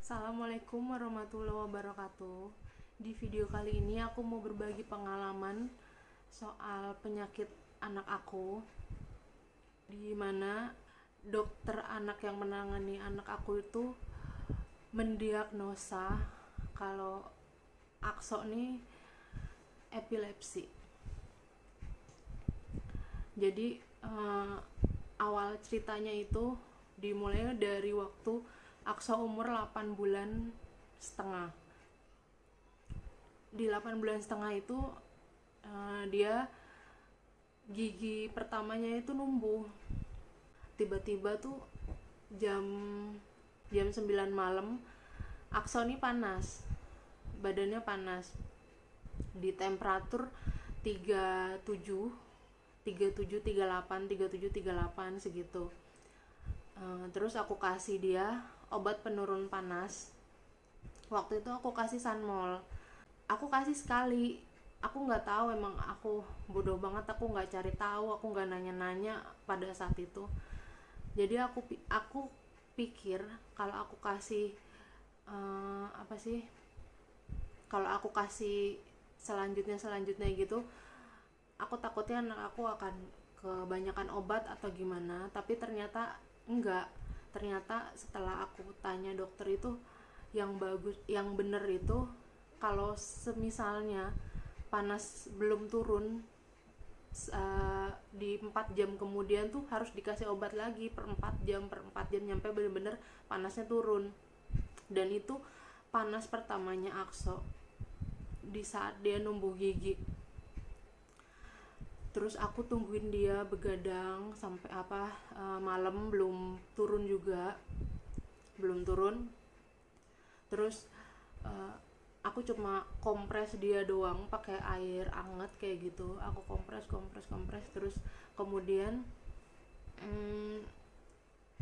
Assalamualaikum warahmatullahi wabarakatuh. Di video kali ini aku mau berbagi pengalaman soal penyakit anak aku, di mana dokter anak yang menangani anak aku itu mendiagnosa kalau Akso nih epilepsi. Jadi awal ceritanya itu dimulai dari waktu Akso umur 8 bulan setengah. Di 8 bulan setengah itu dia gigi pertamanya itu numbuh. Tiba-tiba tuh jam 9 malam Akso nih panas. Badannya panas. Di temperatur 37, 38 segitu. Terus aku kasih dia obat penurun panas. Waktu itu aku kasih Sanmol. Aku kasih sekali. Aku nggak tahu, emang aku bodoh banget. Aku nggak cari tahu. Aku nggak nanya-nanya pada saat itu. Jadi aku pikir kalau aku kasih kalau aku kasih selanjutnya gitu, aku takutnya anak aku akan kebanyakan obat atau gimana. Tapi ternyata enggak. Ternyata setelah aku tanya dokter itu, yang bener itu kalau semisalnya panas belum turun di 4 jam kemudian tuh harus dikasih obat lagi per 4 jam nyampe bener-bener panasnya turun. Dan itu panas pertamanya Akso di saat dia numbuh gigi. Terus aku tungguin dia begadang sampai malam, belum turun. Terus aku cuma kompres dia doang pakai air anget kayak gitu. Aku kompres terus kemudian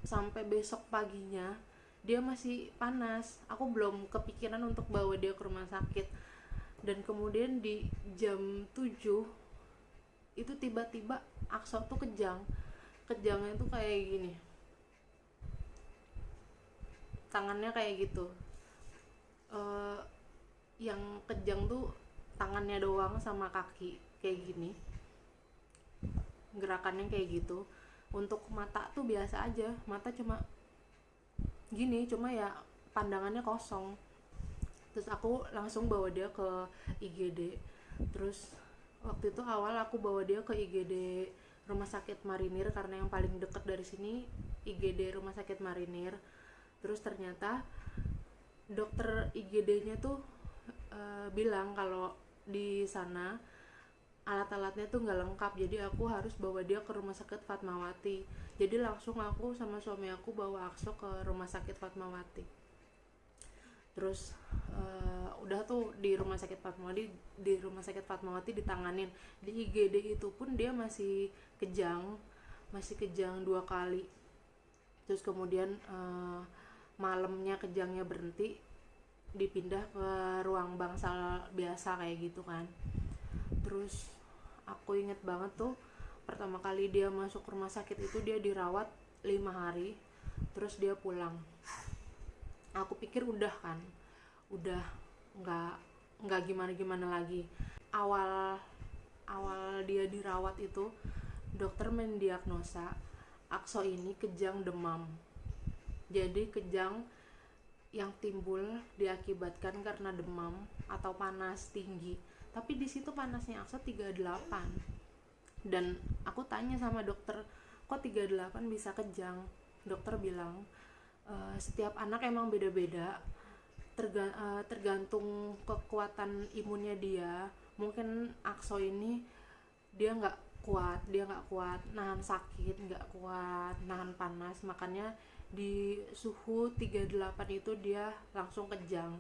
sampai besok paginya dia masih panas. Aku belum kepikiran untuk bawa dia ke rumah sakit. Dan kemudian di jam 7 itu tiba-tiba Akso tuh kejangnya tuh kayak gini, tangannya kayak gitu. Yang kejang tuh tangannya doang sama kaki kayak gini, gerakannya kayak gitu. Untuk mata tuh biasa aja, mata cuma gini, cuma ya pandangannya kosong. Terus aku langsung bawa dia ke IGD. Terus waktu itu awal aku bawa dia ke IGD Rumah Sakit Marinir karena yang paling dekat dari sini IGD Rumah Sakit Marinir. Terus ternyata dokter IGD-nya tuh bilang kalau di sana alat-alatnya tuh nggak lengkap, jadi aku harus bawa dia ke Rumah Sakit Fatmawati. Jadi langsung aku sama suami aku bawa Akso ke Rumah Sakit Fatmawati. Terus udah tuh di Rumah Sakit Fatmawati ditanganin. Di IGD itu pun dia masih kejang 2 kali. Terus kemudian malamnya kejangnya berhenti, dipindah ke ruang bangsal biasa kayak gitu kan. Terus aku inget banget tuh pertama kali dia masuk rumah sakit itu dia dirawat 5 hari. Terus dia pulang. Aku pikir udah nggak gimana lagi. Awal dia dirawat itu dokter mendiagnosa Akso ini kejang demam. Jadi kejang yang timbul diakibatkan karena demam atau panas tinggi. Tapi di situ panasnya Akso 38. Dan aku tanya sama dokter, kok 38 bisa kejang? Dokter bilang setiap anak emang beda-beda, tergantung kekuatan imunnya dia. Mungkin Akso ini dia nggak kuat nahan sakit, nggak kuat nahan panas, makanya di suhu 38 itu dia langsung kejang.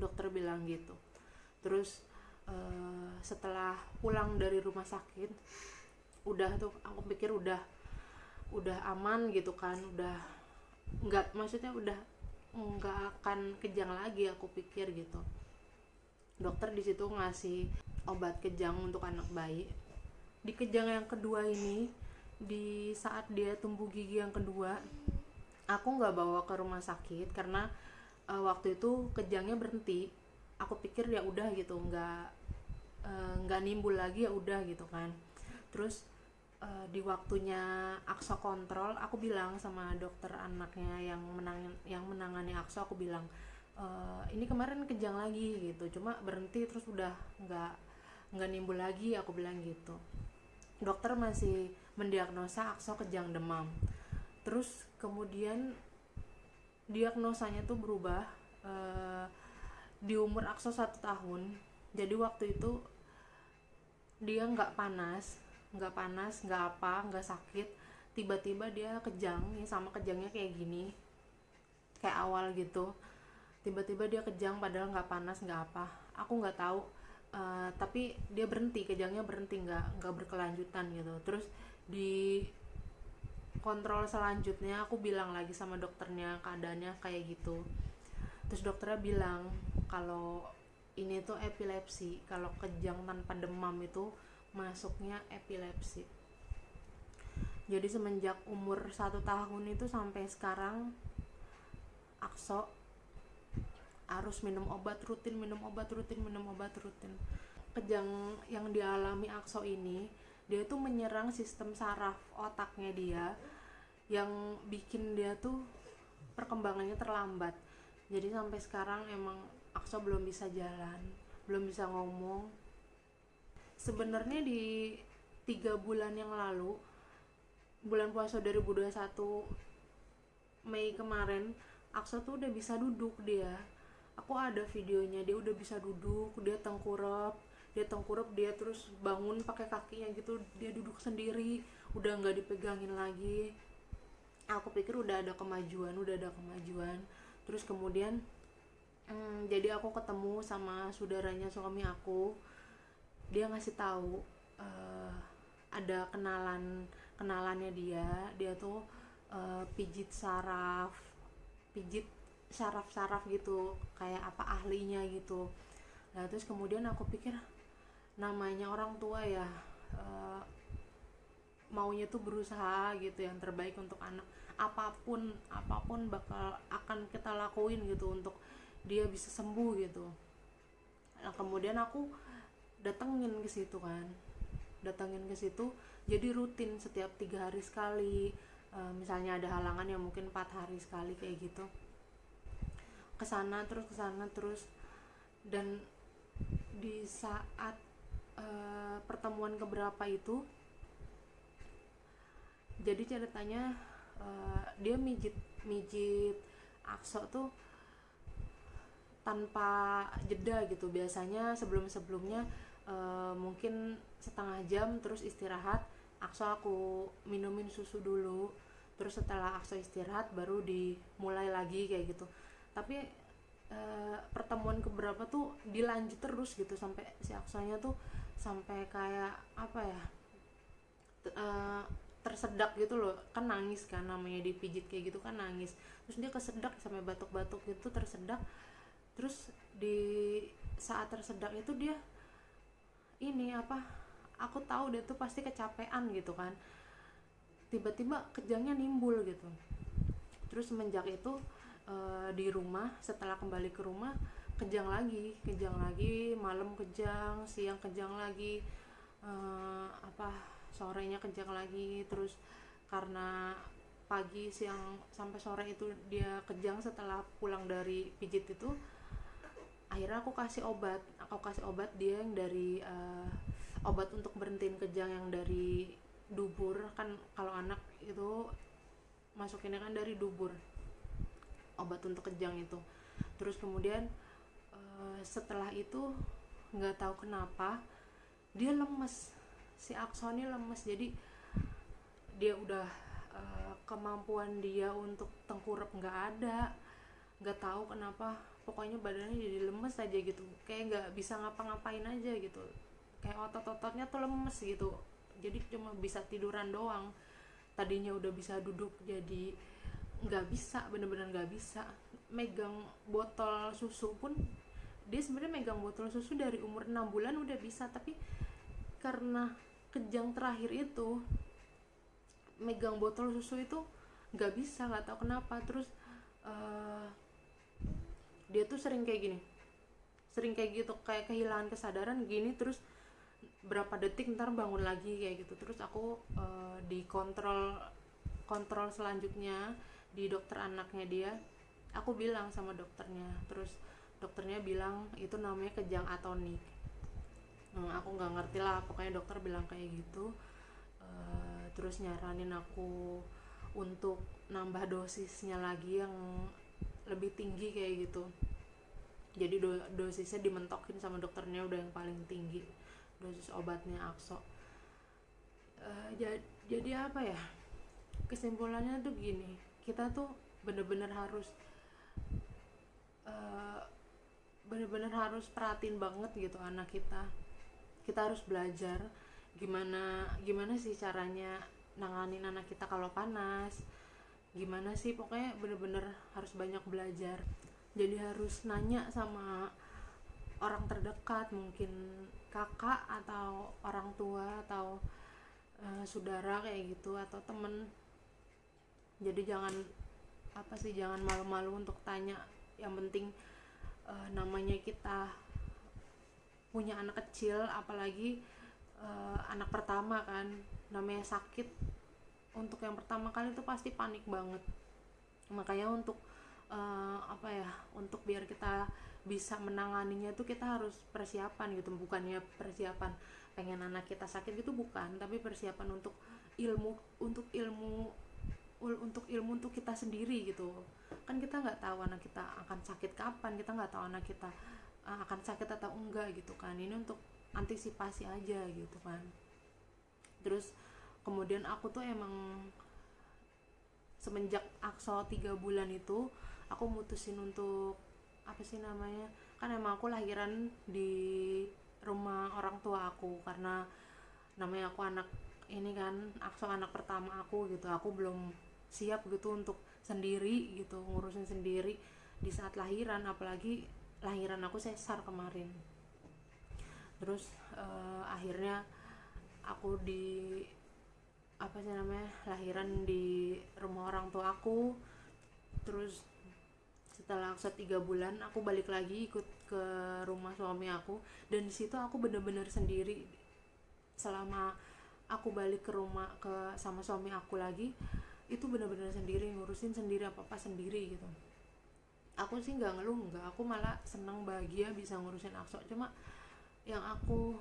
Dokter bilang gitu. Terus setelah pulang dari rumah sakit, udah tuh aku pikir udah aman gitu kan, udah nggak akan kejang lagi aku pikir gitu. Dokter di situ ngasih obat kejang untuk anak bayi. Di kejang yang kedua ini, di saat dia tumbuh gigi yang kedua, aku nggak bawa ke rumah sakit karena Waktu itu kejangnya berhenti. Aku pikir ya udah gitu, nggak nimbul lagi, ya udah gitu kan. Terus di waktunya Akso kontrol, aku bilang sama dokter anaknya yang menangani Akso, aku bilang ini kemarin kejang lagi gitu, cuma berhenti terus udah nggak nimbul lagi, aku bilang gitu. Dokter masih mendiagnosa Akso kejang demam. Terus kemudian diagnosanya tuh berubah di umur Akso 1 tahun. Jadi waktu itu dia nggak apa, nggak sakit, tiba-tiba dia kejang ya, sama kejangnya kayak gini, kayak awal gitu. Tiba-tiba dia kejang padahal nggak panas nggak apa, aku nggak tahu. Tapi dia berhenti, kejangnya berhenti, nggak berkelanjutan gitu. Terus di kontrol selanjutnya aku bilang lagi sama dokternya keadaannya kayak gitu. Terus dokternya bilang kalau ini tuh epilepsi, kalau kejang tanpa demam itu masuknya epilepsi. Jadi semenjak umur 1 tahun itu sampai sekarang Akso harus minum obat rutin. Kejang yang dialami Akso ini, dia tuh menyerang sistem saraf otaknya dia, yang bikin dia tuh perkembangannya terlambat. Jadi sampai sekarang emang Akso belum bisa jalan, belum bisa ngomong. Sebenarnya di 3 bulan yang lalu, bulan puasa 2021 Mei kemarin, Akso tuh udah bisa duduk dia. Aku ada videonya, dia udah bisa duduk, dia terus bangun pakai kakinya gitu, dia duduk sendiri, udah nggak dipegangin lagi. Aku pikir udah ada kemajuan. Terus kemudian jadi aku ketemu sama saudaranya suami aku, dia ngasih tahu ada kenalannya dia tuh pijit saraf gitu, kayak apa ahlinya gitu. Nah terus kemudian aku pikir namanya orang tua ya, maunya tuh berusaha gitu yang terbaik untuk anak, apapun akan kita lakuin gitu untuk dia bisa sembuh gitu. Nah kemudian aku datengin ke situ, jadi rutin setiap 3 hari sekali. Misalnya ada halangan yang mungkin 4 hari sekali kayak gitu, kesana terus. Dan di saat pertemuan keberapa itu, jadi ceritanya dia mijit Akso tuh tanpa jeda gitu. Biasanya sebelumnya mungkin setengah jam terus istirahat, Akso aku minumin susu dulu, terus setelah Akso istirahat baru dimulai lagi kayak gitu. Tapi pertemuan keberapa tuh dilanjut terus gitu, sampai si Aksonya tuh sampai kayak apa ya, tersedak gitu loh, kan nangis kan, namanya dipijit kayak gitu kan nangis. Terus dia kesedak sampai batuk-batuk gitu, tersedak. Terus di saat tersedak itu dia ini apa, aku tahu dia tuh pasti kecapean gitu kan, tiba-tiba kejangnya nimbul gitu. Terus semenjak itu di rumah, setelah kembali ke rumah kejang lagi, malam kejang, siang kejang lagi, sorenya kejang lagi. Terus karena pagi, siang, sampai sore itu dia kejang setelah pulang dari pijit itu, akhirnya aku kasih obat dia yang dari obat untuk berhentiin kejang yang dari dubur kan. Kalau anak itu masukinnya kan dari dubur, obat untuk kejang itu. Terus kemudian setelah itu nggak tahu kenapa dia lemes, si Akso ini lemes. Jadi dia udah kemampuan dia untuk tengkurap nggak ada, nggak tahu kenapa, pokoknya badannya jadi lemes aja gitu, kayak nggak bisa ngapa-ngapain aja gitu, kayak otot-ototnya tuh lemes gitu. Jadi cuma bisa tiduran doang. Tadinya udah bisa duduk jadi nggak bisa, bener-bener nggak bisa. Megang botol susu pun, dia sebenarnya megang botol susu dari umur 6 bulan udah bisa, tapi karena kejang terakhir itu megang botol susu itu nggak bisa, nggak tahu kenapa. Terus dia tuh sering kayak gini, sering kayak gitu, kayak kehilangan kesadaran gini, terus berapa detik ntar bangun lagi kayak gitu. Terus aku dikontrol, kontrol selanjutnya di dokter anaknya dia. Aku bilang sama dokternya, terus dokternya bilang itu namanya kejang atonik. Aku nggak ngerti lah, pokoknya dokter bilang kayak gitu. Terus nyaranin aku untuk nambah dosisnya lagi yang lebih tinggi kayak gitu. Jadi dosisnya dimentokin sama dokternya udah yang paling tinggi, dosis obatnya Akso. Jadi apa ya, kesimpulannya tuh gini, kita tuh bener-bener harus bener-bener harus perhatiin banget gitu anak kita. Kita harus belajar gimana sih caranya nanganin anak kita kalau panas, gimana sih, pokoknya bener-bener harus banyak belajar. Jadi harus nanya sama orang terdekat, mungkin kakak atau orang tua atau saudara kayak gitu, atau temen. Jadi jangan jangan malu-malu untuk tanya. Yang penting namanya kita punya anak kecil, apalagi anak pertama kan, namanya sakit untuk yang pertama kali itu pasti panik banget. Makanya untuk untuk biar kita bisa menanganinya tuh kita harus persiapan gitu, bukannya persiapan pengen anak kita sakit gitu, bukan, tapi persiapan untuk ilmu untuk kita sendiri gitu. Kan kita nggak tahu anak kita akan sakit kapan, kita nggak tahu anak kita akan sakit atau enggak gitu kan. Ini untuk antisipasi aja gitu kan. Terus kemudian aku tuh emang semenjak Akso 3 bulan itu aku mutusin untuk kan emang aku lahiran di rumah orang tua aku, karena namanya aku anak ini kan, Akso anak pertama aku gitu. Aku belum siap gitu untuk sendiri gitu, ngurusin sendiri di saat lahiran, apalagi lahiran aku sesar kemarin. Terus akhirnya aku lahiran di rumah orang tua aku. Terus setelah Akso 3 bulan aku balik lagi ikut ke rumah suami aku, dan di situ aku bener-bener sendiri. Selama aku balik ke rumah sama suami aku lagi, itu bener-bener sendiri, ngurusin sendiri, apa-apa sendiri gitu. Aku sih nggak ngeluh, aku malah senang, bahagia bisa ngurusin Akso. Cuma yang aku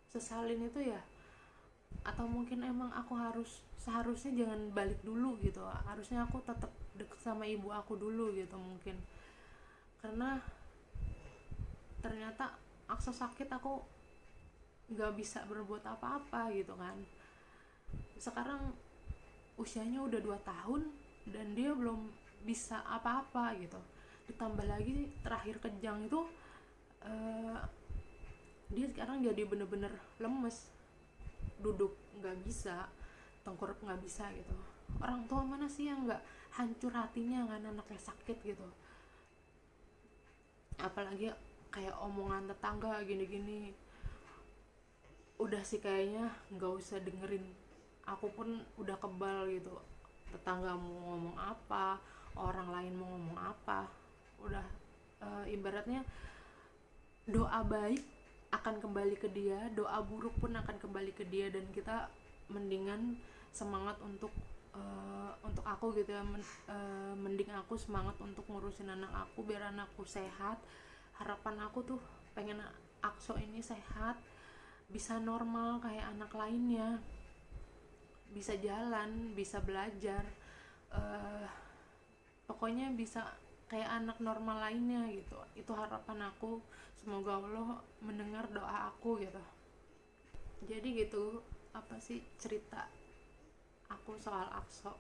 sesalin itu ya, atau mungkin emang aku seharusnya jangan balik dulu gitu, harusnya aku tetap deket sama ibu aku dulu gitu mungkin, karena ternyata Akso sakit aku nggak bisa berbuat apa-apa gitu kan. Sekarang usianya udah 2 tahun dan dia belum bisa apa-apa gitu, ditambah lagi terakhir kejang itu dia sekarang jadi bener-bener lemes, duduk nggak bisa, tengkurap nggak bisa gitu. Orang tua mana sih yang nggak hancur hatinya kan anaknya sakit gitu, apalagi kayak omongan tetangga gini-gini. Udah sih kayaknya nggak usah dengerin, aku pun udah kebal gitu, tetangga mau ngomong apa, orang lain mau ngomong apa, udah ibaratnya doa baik akan kembali ke dia, doa buruk pun akan kembali ke dia. Dan kita mendingan semangat untuk aku gitu ya, mending aku semangat untuk ngurusin anak aku biar anakku sehat. Harapan aku tuh pengen Akso ini sehat, bisa normal kayak anak lainnya, bisa jalan, bisa belajar, pokoknya bisa kayak anak normal lainnya gitu. Itu harapan aku, semoga Allah mendengar doa aku gitu. Jadi gitu cerita aku soal Akso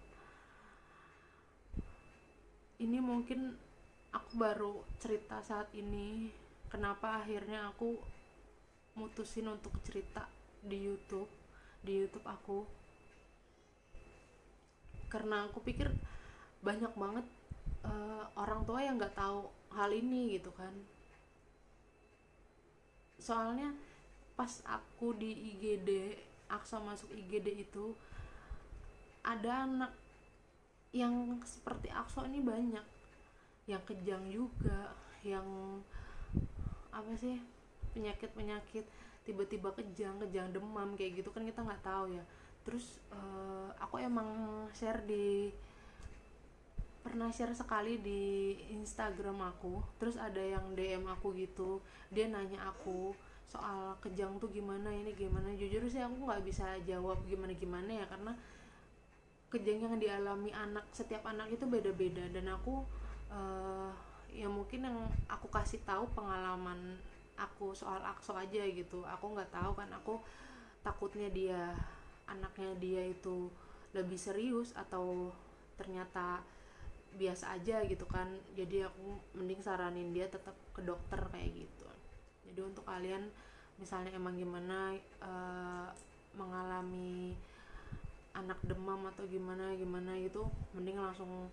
ini. Mungkin aku baru cerita saat ini, kenapa akhirnya aku mutusin untuk cerita di YouTube aku, karena aku pikir banyak banget orang tua yang nggak tahu hal ini gitu kan. Soalnya pas aku di IGD, Akso masuk IGD itu, ada anak yang seperti Akso ini banyak, yang kejang juga, yang apa sih, penyakit tiba-tiba kejang demam kayak gitu kan kita nggak tahu ya. Terus aku emang pernah share sekali di Instagram aku, terus ada yang DM aku gitu, dia nanya aku soal kejang tuh gimana, ini gimana. Jujur sih aku nggak bisa jawab gimana ya, karena kejang yang dialami setiap anak itu beda-beda, dan aku ya mungkin yang aku kasih tahu pengalaman aku soal akso aja gitu. Aku nggak tahu kan, aku takutnya anaknya dia itu lebih serius atau ternyata biasa aja gitu kan. Jadi aku mending saranin dia tetap ke dokter kayak gitu. Jadi untuk kalian misalnya emang gimana mengalami anak demam atau gimana gitu, mending langsung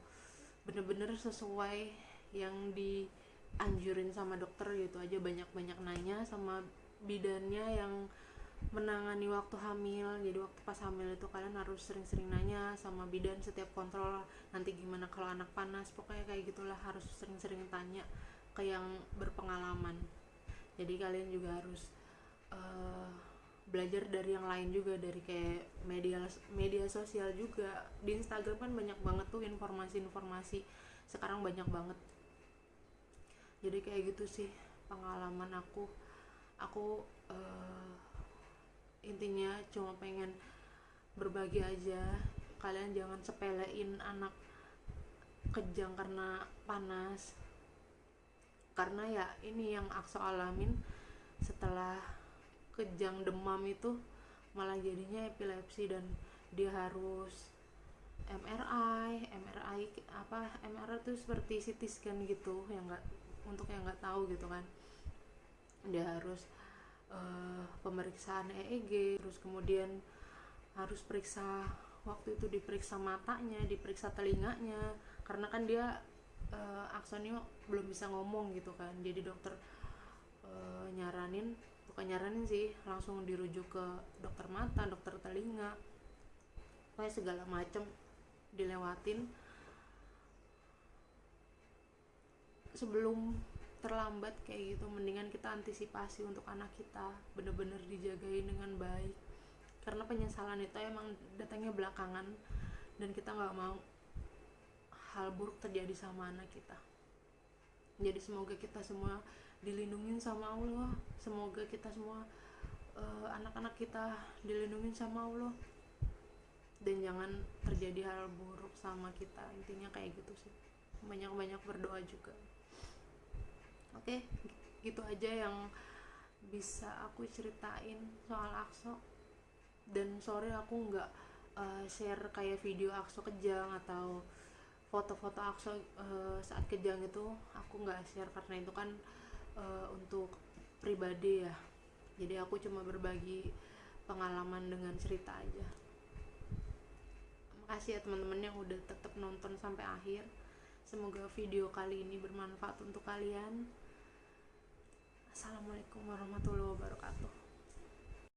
bener-bener sesuai yang dianjurin sama dokter gitu aja. Banyak-banyak nanya sama bidannya yang menangani waktu hamil. Jadi waktu pas hamil itu kalian harus sering-sering nanya sama bidan setiap kontrol, nanti gimana kalau anak panas, pokoknya kayak gitulah, harus sering-sering tanya ke yang berpengalaman. Jadi kalian juga harus belajar dari yang lain juga, dari kayak media sosial juga. Di Instagram kan banyak banget tuh informasi sekarang, banyak banget. Jadi kayak gitu sih pengalaman aku intinya cuma pengen berbagi aja. Kalian jangan sepelein anak kejang karena panas, karena ya ini yang Akso alamin. Setelah kejang demam itu malah jadinya epilepsi, dan dia harus MRI itu seperti CT scan gitu, yang untuk yang nggak tahu gitu kan. Dia harus pemeriksaan EEG, terus kemudian harus waktu itu diperiksa matanya, diperiksa telinganya, karena kan dia Akson ini belum bisa ngomong gitu kan. Jadi dokter bukan nyaranin sih, langsung dirujuk ke dokter mata, dokter telinga, pokoknya segala macam dilewatin sebelum terlambat kayak gitu. Mendingan kita antisipasi untuk anak kita, bener-bener dijagain dengan baik, karena penyesalan itu emang datangnya belakangan, dan kita nggak mau hal buruk terjadi sama anak kita. Jadi semoga kita semua dilindungin sama Allah, semoga kita semua anak-anak kita dilindungin sama Allah, dan jangan terjadi hal buruk sama kita. Intinya kayak gitu sih, banyak-banyak berdoa juga. Oke, gitu aja yang bisa aku ceritain soal Akso. Dan sorry aku nggak share kayak video Akso kejang atau foto-foto Akso saat kejang itu, aku nggak share karena itu kan untuk pribadi ya. Jadi aku cuma berbagi pengalaman dengan cerita aja. Makasih ya teman-teman yang udah tetap nonton sampai akhir. Semoga video kali ini bermanfaat untuk kalian. Assalamualaikum warahmatullahi wabarakatuh.